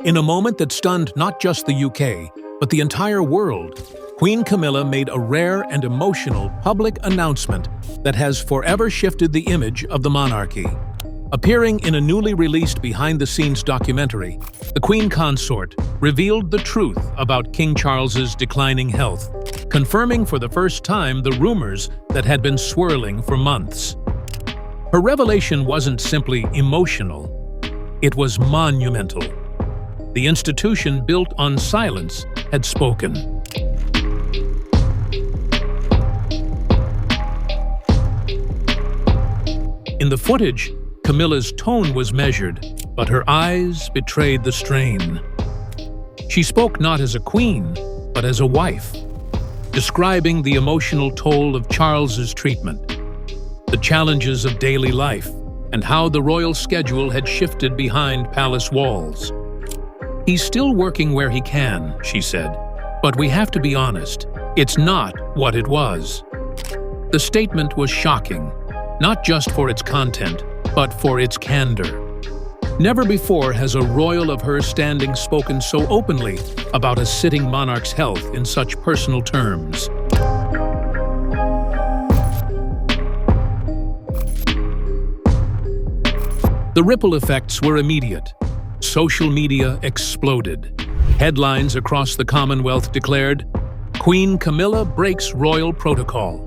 In a moment that stunned not just the UK, but the entire world, Queen Camilla made a rare and emotional public announcement that has forever shifted the image of the monarchy. Appearing in a newly released behind-the-scenes documentary, the Queen Consort revealed the truth about King Charles's declining health, confirming for the first time the rumors that had been swirling for months. Her revelation wasn't simply emotional, it was monumental. The institution built on silence had spoken. In the footage, Camilla's tone was measured, but her eyes betrayed the strain. She spoke not as a queen, but as a wife, describing the emotional toll of Charles's treatment, the challenges of daily life, and how the royal schedule had shifted behind palace walls. "He's still working where he can," she said, "but we have to be honest, it's not what it was." The statement was shocking, not just for its content, but for its candor. Never before has a royal of her standing spoken so openly about a sitting monarch's health in such personal terms. The ripple effects were immediate. Social media exploded. Headlines across the Commonwealth declared, "Queen Camilla breaks royal protocol."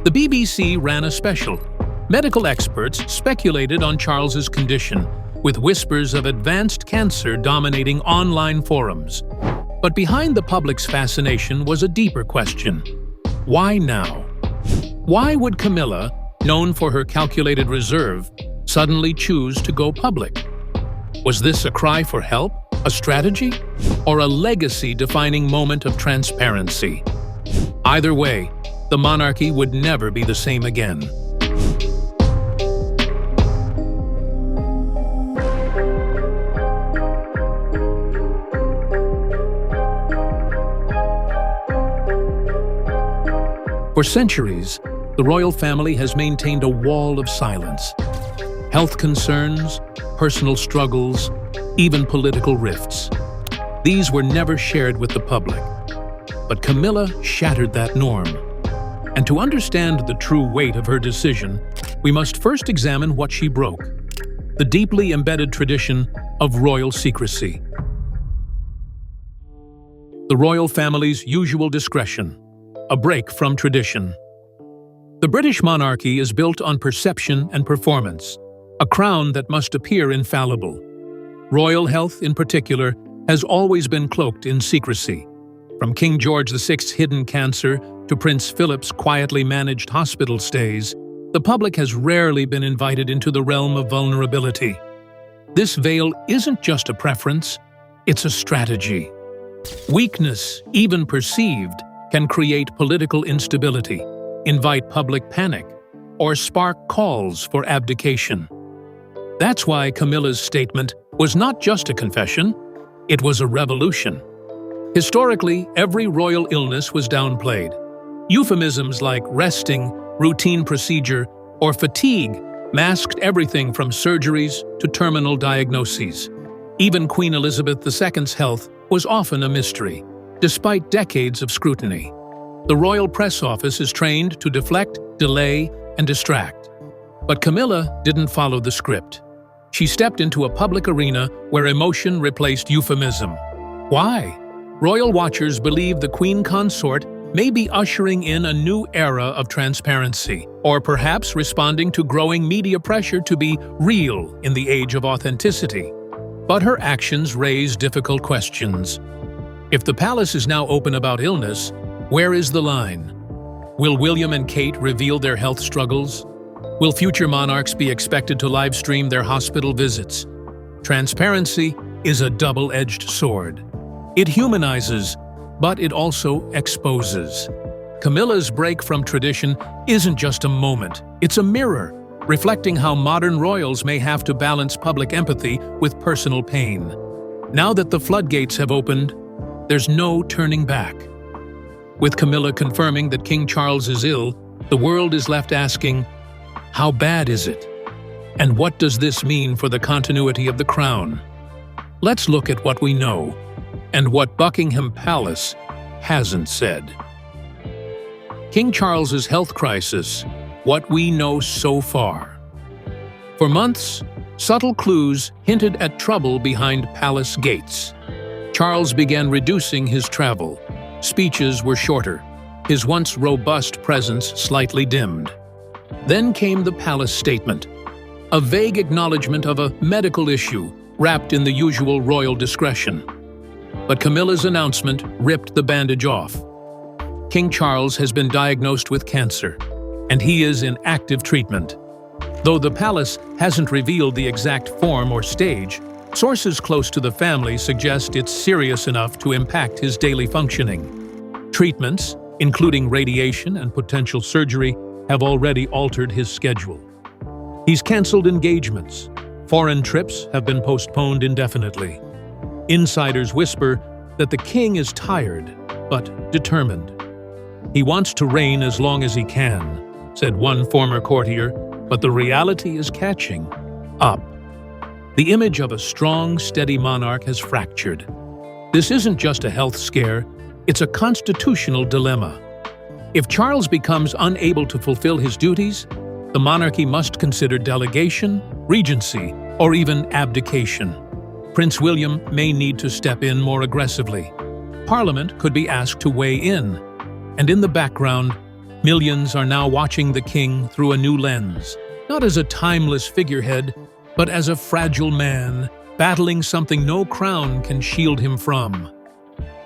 The BBC ran a special. Medical experts speculated on Charles's condition, with whispers of advanced cancer dominating online forums. But behind the public's fascination was a deeper question. Why now? Why would Camilla, known for her calculated reserve, suddenly choose to go public? Was this a cry for help, a strategy, or a legacy-defining moment of transparency? Either way, the monarchy would never be the same again. For centuries, the royal family has maintained a wall of silence. Health concerns, personal struggles, even political rifts. These were never shared with the public. But Camilla shattered that norm. And to understand the true weight of her decision, we must first examine what she broke: the deeply embedded tradition of royal secrecy. The royal family's usual discretion, a break from tradition. The British monarchy is built on perception and performance, a crown that must appear infallible. Royal health, in particular, has always been cloaked in secrecy. From King George VI's hidden cancer to Prince Philip's quietly managed hospital stays, the public has rarely been invited into the realm of vulnerability. This veil isn't just a preference, it's a strategy. Weakness, even perceived, can create political instability, invite public panic, or spark calls for abdication. That's why Camilla's statement was not just a confession, it was a revolution. Historically, every royal illness was downplayed. Euphemisms like resting, routine procedure, or fatigue masked everything from surgeries to terminal diagnoses. Even Queen Elizabeth II's health was often a mystery, despite decades of scrutiny. The royal press office is trained to deflect, delay, and distract. But Camilla didn't follow the script. She stepped into a public arena where emotion replaced euphemism. Why? Royal watchers believe the Queen Consort may be ushering in a new era of transparency, or perhaps responding to growing media pressure to be real in the age of authenticity. But her actions raise difficult questions. If the palace is now open about illness, where is the line? Will William and Kate reveal their health struggles? Will future monarchs be expected to live stream their hospital visits? Transparency is a double-edged sword. It humanizes, but it also exposes. Camilla's break from tradition isn't just a moment, it's a mirror, reflecting how modern royals may have to balance public empathy with personal pain. Now that the floodgates have opened, there's no turning back. With Camilla confirming that King Charles is ill, the world is left asking, how bad is it? And what does this mean for the continuity of the crown? Let's look at what we know and what Buckingham Palace hasn't said. King Charles's health crisis, what we know so far. For months, subtle clues hinted at trouble behind palace gates. Charles began reducing his travel. Speeches were shorter, his once robust presence slightly dimmed. Then came the palace statement, a vague acknowledgement of a medical issue wrapped in the usual royal discretion. But Camilla's announcement ripped the bandage off. King Charles has been diagnosed with cancer, and he is in active treatment. Though the palace hasn't revealed the exact form or stage, sources close to the family suggest it's serious enough to impact his daily functioning. Treatments, including radiation and potential surgery, have already altered his schedule. He's cancelled engagements. Foreign trips have been postponed indefinitely. Insiders whisper that the king is tired, but determined. He wants to reign as long as he can, said one former courtier, but the reality is catching up. The image of a strong, steady monarch has fractured. This isn't just a health scare, it's a constitutional dilemma. If Charles becomes unable to fulfill his duties, the monarchy must consider delegation, regency, or even abdication. Prince William may need to step in more aggressively. Parliament could be asked to weigh in. And in the background, millions are now watching the king through a new lens, not as a timeless figurehead, but as a fragile man, battling something no crown can shield him from.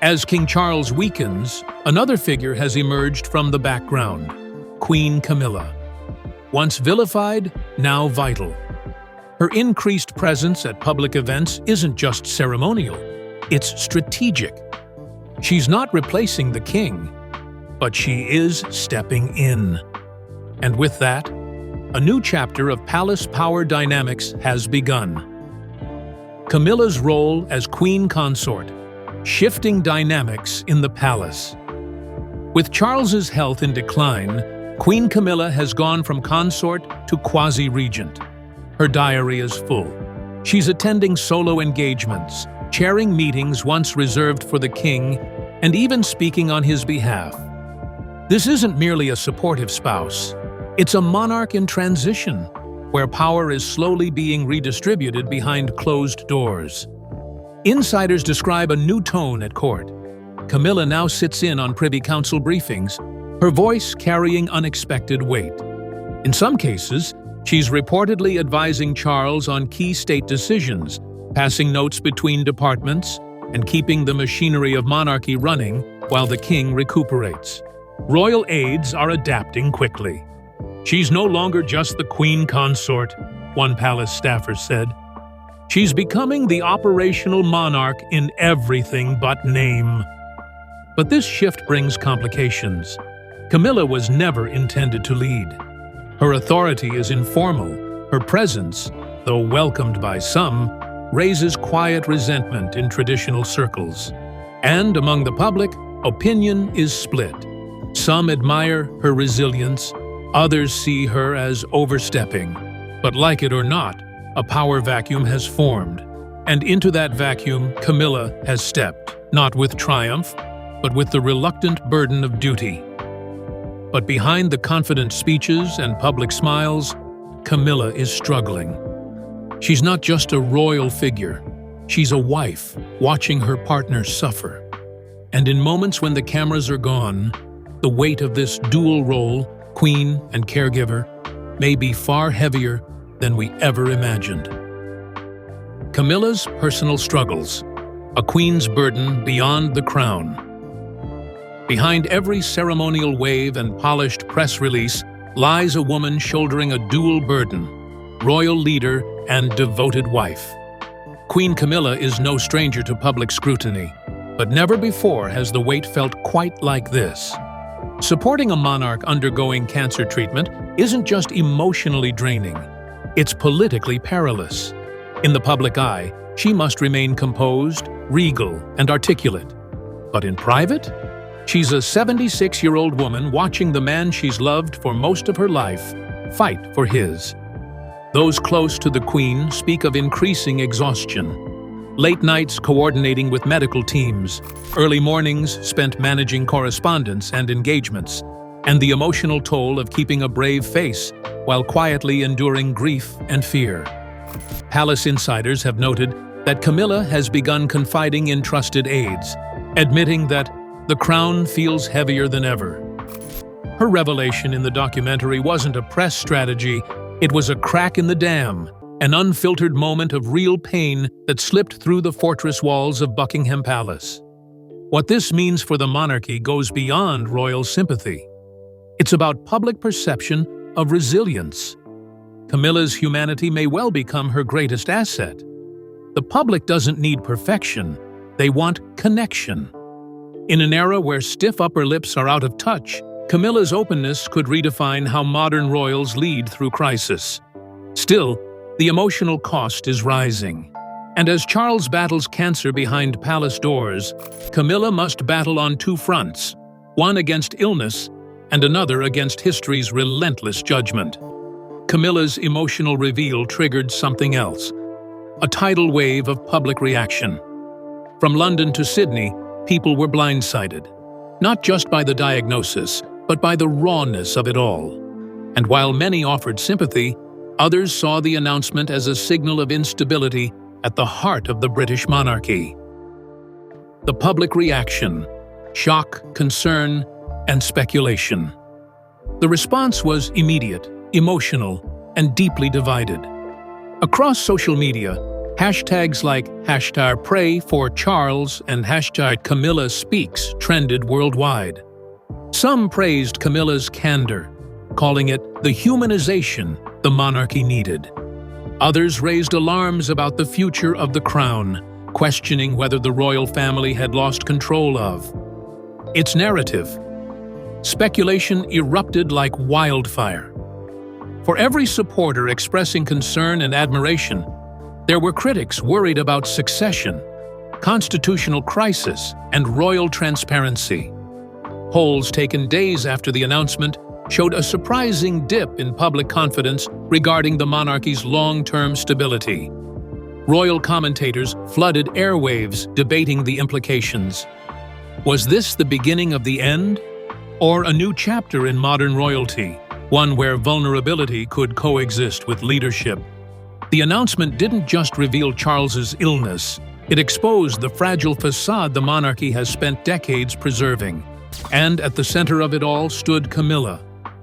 As King Charles weakens, another figure has emerged from the background, Queen Camilla. Once vilified, now vital. Her increased presence at public events isn't just ceremonial, it's strategic. She's not replacing the king, but she is stepping in. And with that, a new chapter of palace power dynamics has begun. Camilla's role as Queen Consort, shifting dynamics in the palace. With Charles's health in decline, Queen Camilla has gone from consort to quasi-regent. Her diary is full. She's attending solo engagements, chairing meetings once reserved for the king, and even speaking on his behalf. This isn't merely a supportive spouse. It's a monarch in transition, where power is slowly being redistributed behind closed doors. Insiders describe a new tone at court. Camilla now sits in on Privy Council briefings, her voice carrying unexpected weight. In some cases, she's reportedly advising Charles on key state decisions, passing notes between departments, and keeping the machinery of monarchy running while the king recuperates. Royal aides are adapting quickly. She's no longer just the Queen Consort, one palace staffer said. She's becoming the operational monarch in everything but name. But this shift brings complications. Camilla was never intended to lead. Her authority is informal. Her presence, though welcomed by some, raises quiet resentment in traditional circles. And among the public, opinion is split. Some admire her resilience, others see her as overstepping. But like it or not, a power vacuum has formed. And into that vacuum, Camilla has stepped, not with triumph, but with the reluctant burden of duty. But behind the confident speeches and public smiles, Camilla is struggling. She's not just a royal figure. She's a wife, watching her partner suffer. And in moments when the cameras are gone, the weight of this dual role, queen and caregiver, may be far heavier than we ever imagined. Camilla's personal struggles, a queen's burden beyond the crown. Behind every ceremonial wave and polished press release lies a woman shouldering a dual burden, royal leader and devoted wife. Queen Camilla is no stranger to public scrutiny, but never before has the weight felt quite like this. Supporting a monarch undergoing cancer treatment isn't just emotionally draining, it's politically perilous. In the public eye, she must remain composed, regal, and articulate. But in private, she's a 76-year-old woman watching the man she's loved for most of her life fight for his. Those close to the Queen speak of increasing exhaustion. Late nights coordinating with medical teams, early mornings spent managing correspondence and engagements, and the emotional toll of keeping a brave face while quietly enduring grief and fear. Palace insiders have noted that Camilla has begun confiding in trusted aides, admitting that the crown feels heavier than ever. Her revelation in the documentary wasn't a press strategy, it was a crack in the dam, an unfiltered moment of real pain that slipped through the fortress walls of Buckingham Palace. What this means for the monarchy goes beyond royal sympathy. It's about public perception of resilience. Camilla's humanity may well become her greatest asset. The public doesn't need perfection, they want connection. In an era where stiff upper lips are out of touch, Camilla's openness could redefine how modern royals lead through crisis. Still, the emotional cost is rising. And as Charles battles cancer behind palace doors, Camilla must battle on two fronts, one against illness and another against history's relentless judgment. Camilla's emotional reveal triggered something else, a tidal wave of public reaction. From London to Sydney, people were blindsided, not just by the diagnosis, but by the rawness of it all. And while many offered sympathy, others saw the announcement as a signal of instability at the heart of the British monarchy. The public reaction: shock, concern, and speculation. The response was immediate, emotional, and deeply divided. Across social media, hashtags like #PrayForCharles and #CamillaSpeaks trended worldwide. Some praised Camilla's candor, calling it the humanization the monarchy needed. Others raised alarms about the future of the crown, questioning whether the royal family had lost control of its narrative. Speculation erupted like wildfire. For every supporter expressing concern and admiration, there were critics worried about succession, constitutional crisis, and royal transparency. Polls taken days after the announcement showed a surprising dip in public confidence regarding the monarchy's long-term stability. Royal commentators flooded airwaves debating the implications. Was this the beginning of the end? Or a new chapter in modern royalty, one where vulnerability could coexist with leadership? The announcement didn't just reveal Charles's illness, it exposed the fragile facade the monarchy has spent decades preserving. And at the center of it all stood Camilla,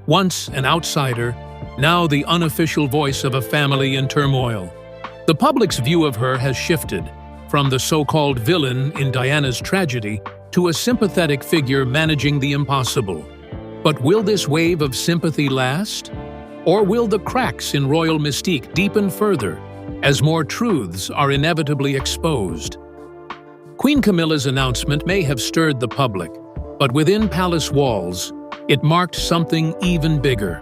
once an outsider, now the unofficial voice of a family in turmoil. The public's view of her has shifted, from the so-called villain in Diana's tragedy to a sympathetic figure managing the impossible. But will this wave of sympathy last? Or will the cracks in royal mystique deepen further as more truths are inevitably exposed? Queen Camilla's announcement may have stirred the public, but within palace walls, it marked something even bigger,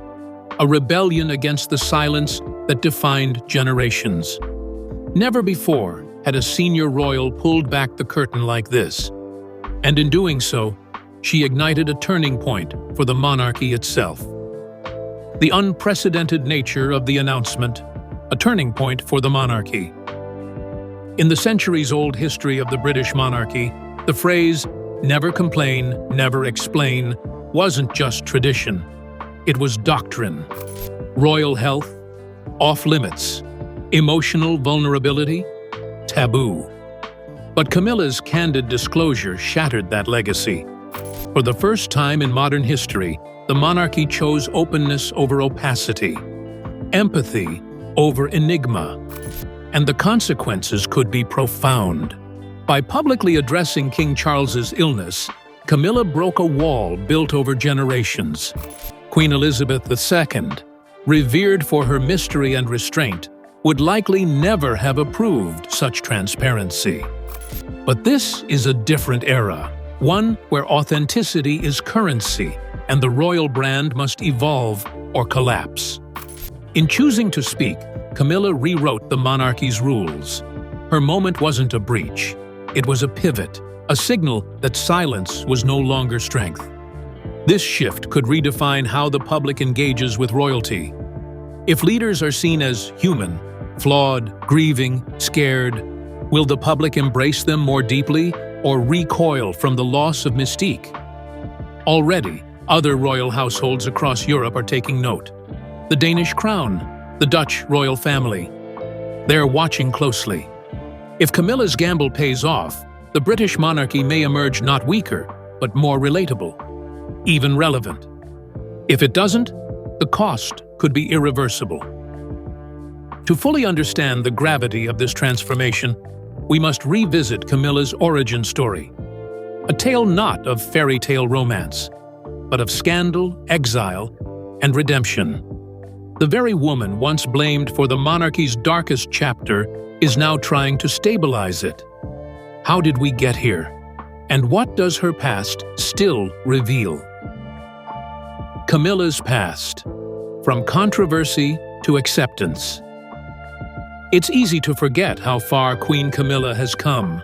a rebellion against the silence that defined generations. Never before had a senior royal pulled back the curtain like this, and in doing so, she ignited a turning point for the monarchy itself. The unprecedented nature of the announcement, a turning point for the monarchy. In the centuries-old history of the British monarchy, the phrase, "never complain, never explain," wasn't just tradition. It was doctrine. Royal health, off-limits. Emotional vulnerability, taboo. But Camilla's candid disclosure shattered that legacy. For the first time in modern history, the monarchy chose openness over opacity, empathy over enigma, and the consequences could be profound. By publicly addressing King Charles's illness, Camilla broke a wall built over generations. Queen Elizabeth II, revered for her mystery and restraint, would likely never have approved such transparency. But this is a different era, one where authenticity is currency and the royal brand must evolve or collapse. In choosing to speak, Camilla rewrote the monarchy's rules. Her moment wasn't a breach. It was a pivot, a signal that silence was no longer strength. This shift could redefine how the public engages with royalty. If leaders are seen as human, flawed, grieving, scared, Will the public embrace them more deeply or recoil from the loss of mystique? Already, other royal households across Europe are taking note. The Danish crown, the Dutch royal family. They're watching closely. If Camilla's gamble pays off, the British monarchy may emerge not weaker, but more relatable, even relevant. If it doesn't, the cost could be irreversible. To fully understand the gravity of this transformation, we must revisit Camilla's origin story. A tale not of fairy tale romance, but of scandal, exile, and redemption. The very woman once blamed for the monarchy's darkest chapter is now trying to stabilize it. How did we get here? And what does her past still reveal? Camilla's past, from controversy to acceptance. It's easy to forget how far Queen Camilla has come.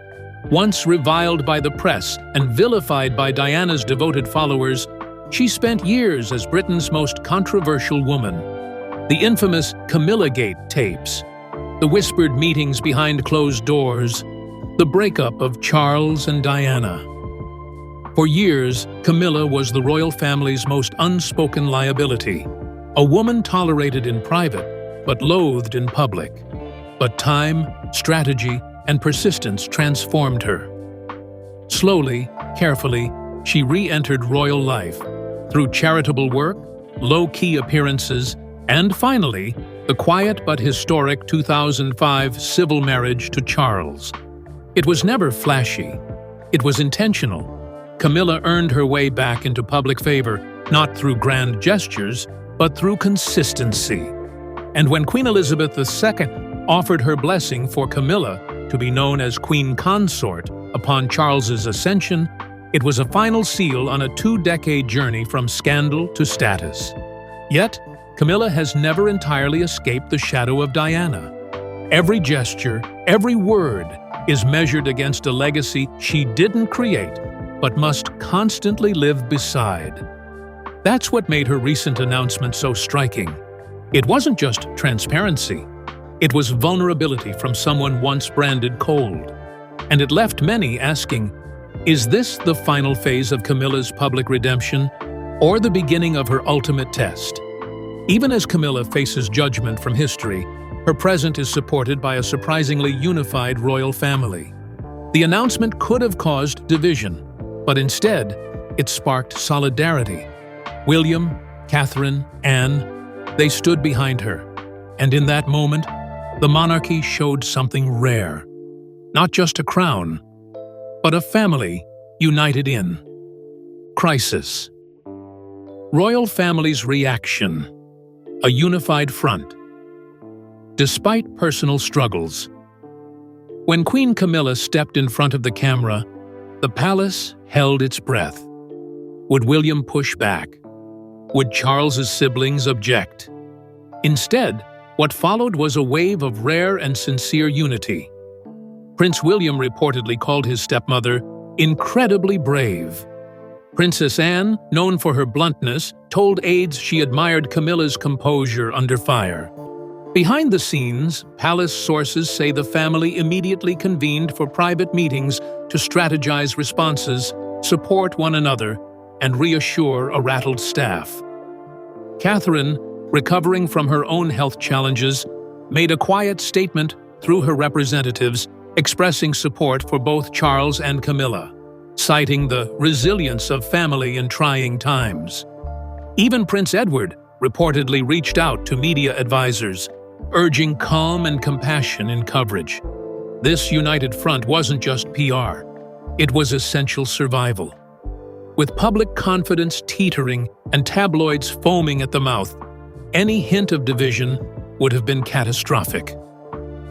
Once reviled by the press and vilified by Diana's devoted followers, she spent years as Britain's most controversial woman. The infamous Camillagate tapes, the whispered meetings behind closed doors, the breakup of Charles and Diana. For years, Camilla was the royal family's most unspoken liability, a woman tolerated in private, but loathed in public. But time, strategy, and persistence transformed her. Slowly, carefully, she re-entered royal life through charitable work, low-key appearances, and finally, the quiet but historic 2005 civil marriage to Charles. It was never flashy. It was intentional. Camilla earned her way back into public favor, not through grand gestures, but through consistency. And when Queen Elizabeth II offered her blessing for Camilla to be known as Queen Consort upon Charles's ascension, it was a final seal on a 2-decade journey from scandal to status. Yet, Camilla has never entirely escaped the shadow of Diana. Every gesture, every word, is measured against a legacy she didn't create, but must constantly live beside. That's what made her recent announcement so striking. It wasn't just transparency. It was vulnerability from someone once branded cold. And it left many asking, is this the final phase of Camilla's public redemption, or the beginning of her ultimate test? Even as Camilla faces judgment from history, her present is supported by a surprisingly unified royal family. The announcement could have caused division, but instead, it sparked solidarity. William, Catherine, Anne, they stood behind her. And in that moment, the monarchy showed something rare. Not just a crown, but a family united in crisis. Royal family's reaction, a unified front. Despite personal struggles, when Queen Camilla stepped in front of the camera, the palace held its breath. Would William push back? Would Charles's siblings object? Instead, what followed was a wave of rare and sincere unity. Prince William reportedly called his stepmother incredibly brave. Princess Anne, known for her bluntness, told aides she admired Camilla's composure under fire. Behind the scenes, palace sources say the family immediately convened for private meetings to strategize responses, support one another, and reassure a rattled staff. Catherine, recovering from her own health challenges, made a quiet statement through her representatives expressing support for both Charles and Camilla, citing the resilience of family in trying times. Even Prince Edward reportedly reached out to media advisors, urging calm and compassion in coverage. This united front wasn't just PR, it was essential survival. With public confidence teetering and tabloids foaming at the mouth, any hint of division would have been catastrophic.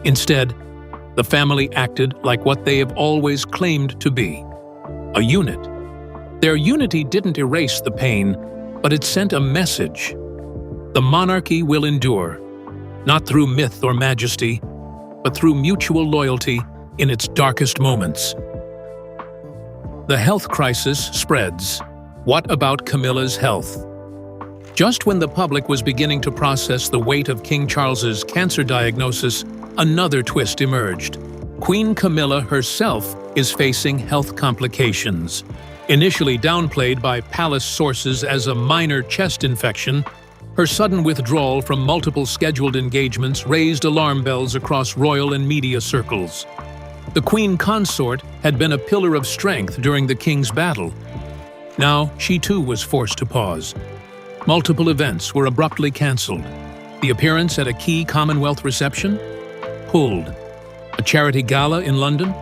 Instead, the family acted like what they have always claimed to be, a unit. Their unity didn't erase the pain, but it sent a message. The monarchy will endure, not through myth or majesty, but through mutual loyalty in its darkest moments. The health crisis spreads. What about Camilla's health? Just when the public was beginning to process the weight of King Charles's cancer diagnosis, another twist emerged. Queen Camilla herself is facing health complications. Initially downplayed by palace sources as a minor chest infection, her sudden withdrawal from multiple scheduled engagements raised alarm bells across royal and media circles. The Queen Consort had been a pillar of strength during the king's battle. Now, she too was forced to pause. Multiple events were abruptly cancelled. The appearance at a key Commonwealth reception? Pulled. A charity gala in London?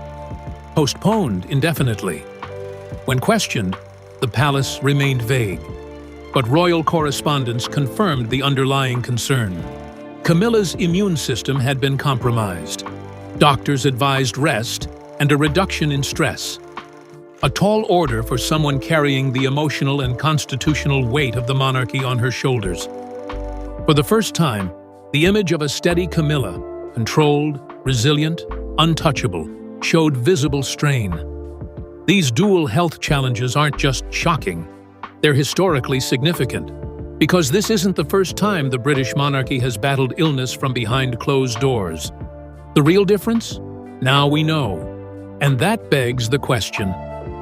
Postponed indefinitely. When questioned, the palace remained vague, but royal correspondence confirmed the underlying concern. Camilla's immune system had been compromised. Doctors advised rest and a reduction in stress. A tall order for someone carrying the emotional and constitutional weight of the monarchy on her shoulders. For the first time, the image of a steady Camilla, controlled, resilient, untouchable, showed visible strain. These dual health challenges aren't just shocking, they're historically significant, because this isn't the first time the British monarchy has battled illness from behind closed doors. The real difference? Now we know. And that begs the question,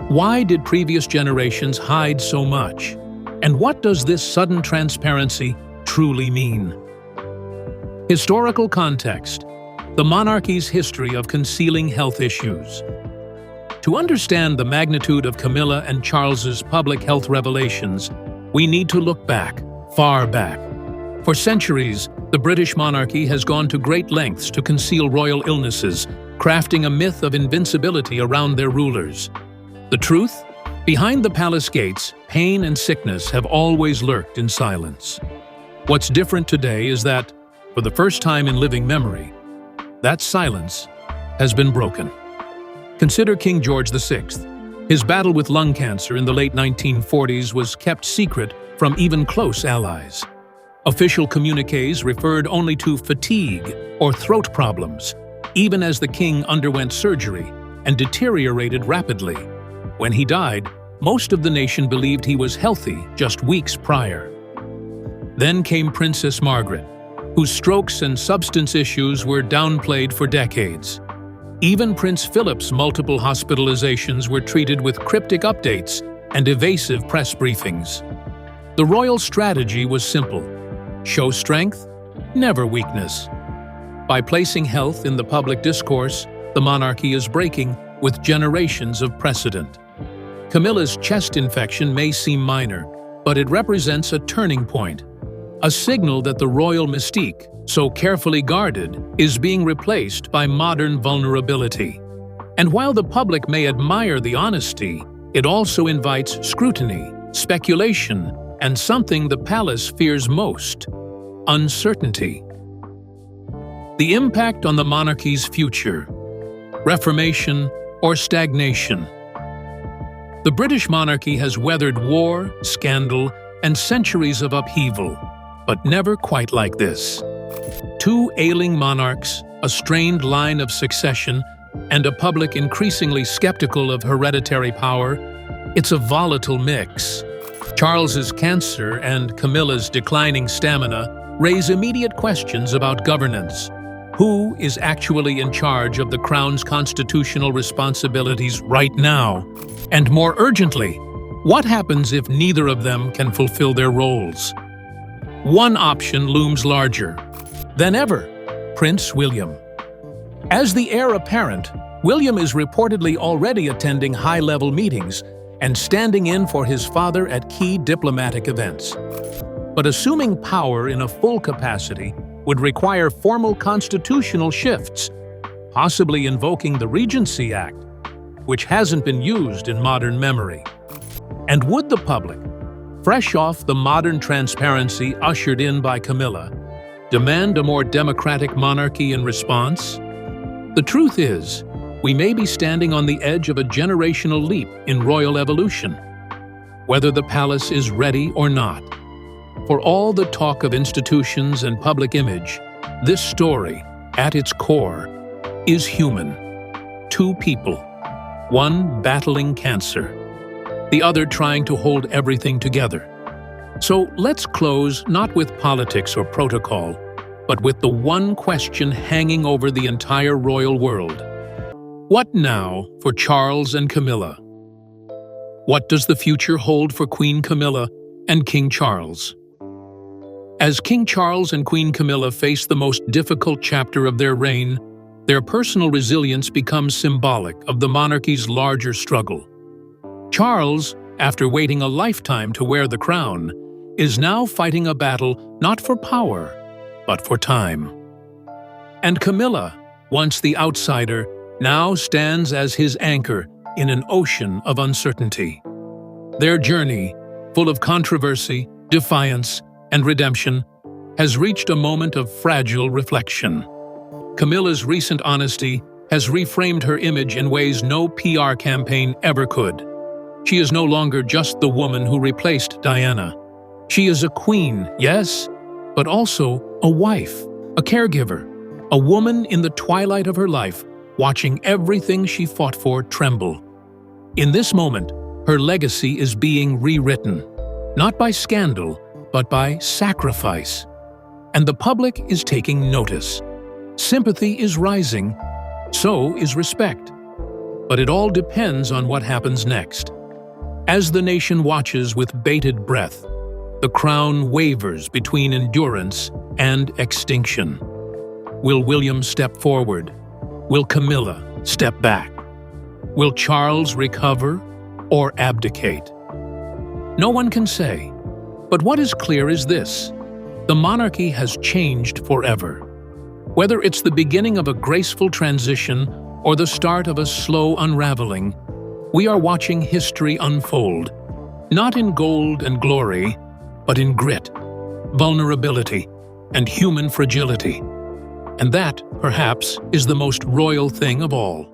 why did previous generations hide so much? And what does this sudden transparency truly mean? Historical context: the monarchy's history of concealing health issues. To understand the magnitude of Camilla and Charles's public health revelations, we need to look back, far back. For centuries, the British monarchy has gone to great lengths to conceal royal illnesses, crafting a myth of invincibility around their rulers. The truth? Behind the palace gates, pain and sickness have always lurked in silence. What's different today is that, for the first time in living memory, that silence has been broken. Consider King George VI. His battle with lung cancer in the late 1940s was kept secret from even close allies. Official communiques referred only to fatigue or throat problems, even as the king underwent surgery and deteriorated rapidly. When he died, most of the nation believed he was healthy just weeks prior. Then came Princess Margaret, whose strokes and substance issues were downplayed for decades. Even Prince Philip's multiple hospitalizations were treated with cryptic updates and evasive press briefings. The royal strategy was simple: show strength, never weakness. By placing health in the public discourse, the monarchy is breaking with generations of precedent. Camilla's chest infection may seem minor, but it represents a turning point, a signal that the royal mystique, so carefully guarded, is being replaced by modern vulnerability. And while the public may admire the honesty, it also invites scrutiny, speculation, and something the palace fears most: uncertainty. The impact on the monarchy's future: reformation or stagnation. The British monarchy has weathered war, scandal, and centuries of upheaval, but never quite like this. Two ailing monarchs, a strained line of succession, and a public increasingly skeptical of hereditary power. It's a volatile mix. Charles's cancer and Camilla's declining stamina raise immediate questions about governance. Who is actually in charge of the crown's constitutional responsibilities right now? And more urgently, what happens if neither of them can fulfill their roles? One option looms larger than ever: Prince William. As the heir apparent, William is reportedly already attending high-level meetings and standing in for his father at key diplomatic events. But assuming power in a full capacity would require formal constitutional shifts, possibly invoking the Regency Act, which hasn't been used in modern memory. And would the public, fresh off the modern transparency ushered in by Camilla, demand a more democratic monarchy in response? The truth is, we may be standing on the edge of a generational leap in royal evolution, whether the palace is ready or not. For all the talk of institutions and public image, this story, at its core, is human. Two people, one battling cancer, the other trying to hold everything together. So let's close not with politics or protocol, but with the one question hanging over the entire royal world. What now for Charles and Camilla? What does the future hold for Queen Camilla and King Charles? As King Charles and Queen Camilla face the most difficult chapter of their reign, their personal resilience becomes symbolic of the monarchy's larger struggle. Charles, after waiting a lifetime to wear the crown, is now fighting a battle not for power, but for time. And Camilla, once the outsider, now stands as his anchor in an ocean of uncertainty. Their journey, full of controversy, defiance, and redemption, has reached a moment of fragile reflection. Camilla's recent honesty has reframed her image in ways no PR campaign ever could. She is no longer just the woman who replaced Diana. She is a queen, yes, but also a wife, a caregiver, a woman in the twilight of her life, watching everything she fought for tremble. In this moment, her legacy is being rewritten, not by scandal, but by sacrifice. And the public is taking notice. Sympathy is rising, so is respect. But it all depends on what happens next. As the nation watches with bated breath, the crown wavers between endurance and extinction. Will William step forward? Will Camilla step back? Will Charles recover or abdicate? No one can say, but what is clear is this: the monarchy has changed forever. Whether it's the beginning of a graceful transition or the start of a slow unraveling, we are watching history unfold, not in gold and glory, but in grit, vulnerability, and human fragility. And that, perhaps, is the most royal thing of all.